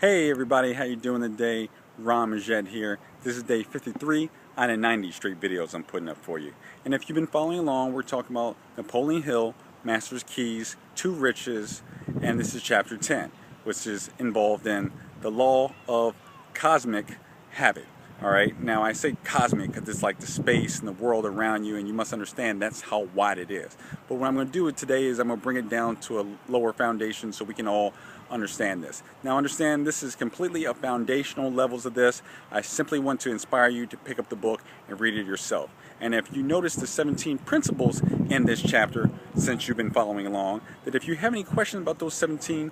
Hey everybody, how you doing today? Ron Majette here. This is day 53 out of 90 straight videos I'm putting up for you. And if you've been following along, we're talking about Napoleon Hill, Master's Keys to Riches, and this is chapter 10, which is involved in the law of cosmic habit. Alright, now I say cosmic because it's like the space and the world around you, and you must understand that's how wide it is. But what I'm going to do today is I'm going to bring it down to a lower foundation so we can all understand this. Now understand, this is completely a foundational levels of this. I simply want to inspire you to pick up the book and read it yourself. And if you notice the 17 principles in this chapter, since you've been following along, that if you have any questions about those 17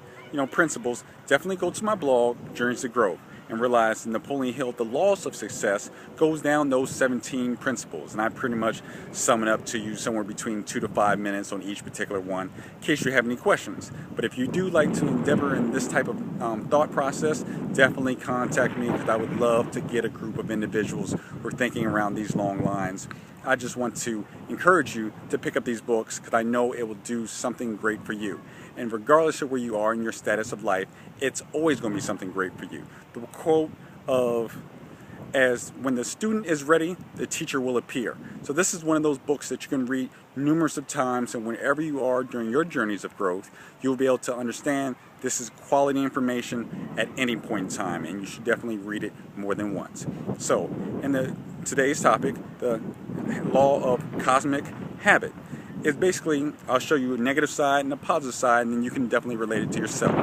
principles, definitely go to my blog, Journeys to Growth, and realize Napoleon Hill, the laws of success, goes down those 17 principles. And I pretty much sum it up to you somewhere between 2 to 5 minutes on each particular one, in case you have any questions. But if you do like to endeavor in this type of thought process, definitely contact me, because I would love to get a group of individuals who are thinking around these long lines. I just want to encourage you to pick up these books, because I know it will do something great for you. And regardless of where you are in your status of life, it's always going to be something great for you. The quote of, as when the student is ready, the teacher will appear. So this is one of those books that you can read numerous of times, and whenever you are during your journeys of growth, you'll be able to understand this is quality information at any point in time, and you should definitely read it more than once. So in today's topic, the law of cosmic habit, is basically, I'll show you a negative side and a positive side, and then you can definitely relate it to yourself.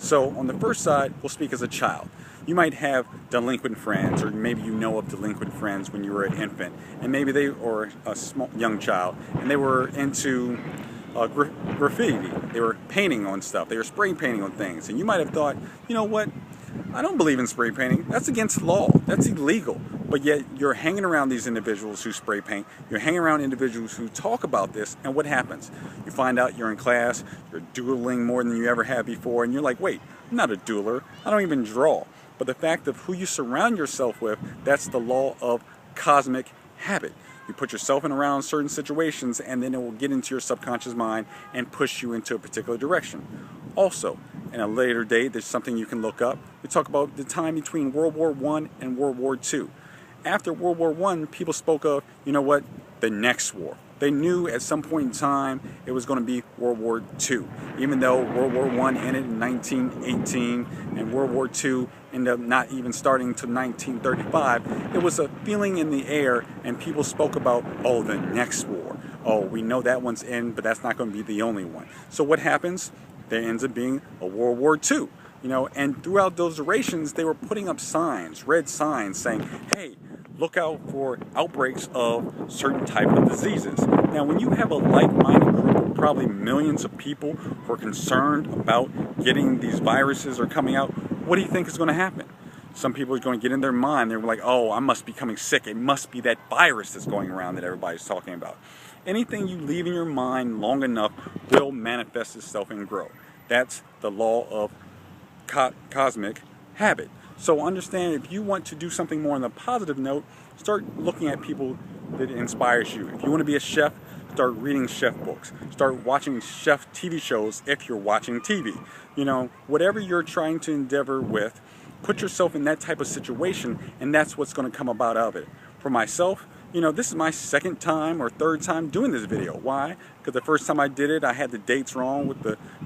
So on the first side, we'll speak as a child. You might have delinquent friends, or maybe you know of delinquent friends when you were an infant, and maybe they, or a small young child, and they were into graffiti. They were painting on stuff. They were spray painting on things, and you might have thought, you know what? I don't believe in spray painting. That's against the law. That's illegal. But yet you're hanging around these individuals who spray paint. You're hanging around individuals who talk about this, and what happens? You find out you're in class, you're doodling more than you ever have before, and you're like, wait, I'm not a doodler. I don't even draw. But the fact of who you surround yourself with, that's the law of cosmic habit. You put yourself in around certain situations, and then it will get into your subconscious mind and push you into a particular direction. Also, in a later date, there's something you can look up. We talk about the time between World War I and World War II. After World War I, people spoke of, you know what, the next war. They knew at some point in time it was going to be World War II. Even though World War I ended in 1918 and World War II ended up not even starting until 1935, there was a feeling in the air, and people spoke about, oh, the next war. Oh, we know that one's in, but that's not going to be the only one. So what happens? There ends up being a World War II. And throughout those durations, they were putting up signs, red signs, saying, hey, look out for outbreaks of certain type of diseases. Now, when you have a like-minded group of probably millions of people who are concerned about getting these viruses or coming out, what do you think is going to happen? Some people are going to get in their mind, they're like, oh, I must be becoming sick. It must be that virus that's going around that everybody's talking about. Anything you leave in your mind long enough will manifest itself and grow. That's the law of cosmic habit. So understand, if you want to do something more on a positive note, start looking at people that inspires you. If you want to be a chef, start reading chef books. Start watching chef TV shows if you're watching TV. Whatever you're trying to endeavor with, put yourself in that type of situation, and that's what's going to come about of it. For myself, this is my second time or third time doing this video. Why? Because the first time I did it, I had the dates wrong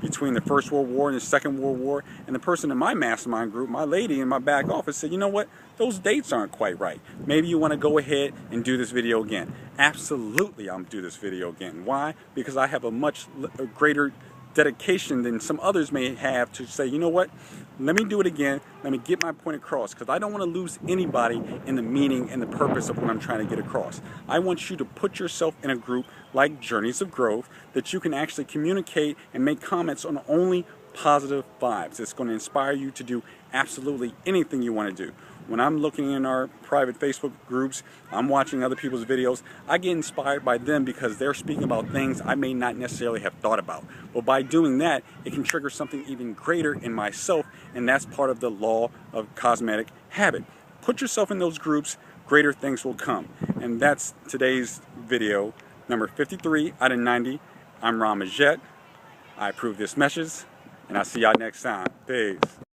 between the First World War and the Second World War. And the person in my mastermind group, my lady in my back office, said, you know what? Those dates aren't quite right. Maybe you want to go ahead and do this video again. Absolutely, I'm do this video again. Why? Because I have a much greater dedication than some others may have to say, you know what, let me do it again, let me get my point across, because I don't want to lose anybody in the meaning and the purpose of what I'm trying to get across. I want you to put yourself in a group like Journeys of Growth that you can actually communicate and make comments on only positive vibes. It's going to inspire you to do absolutely anything you want to do. When I'm looking in our private Facebook groups, I'm watching other people's videos, I get inspired by them because they're speaking about things I may not necessarily have thought about. But by doing that, it can trigger something even greater in myself, and that's part of the law of cosmetic habit. Put yourself in those groups, greater things will come. And that's today's video, number 53 out of 90. I'm Ron Majette. I approve this message, and I'll see y'all next time. Peace.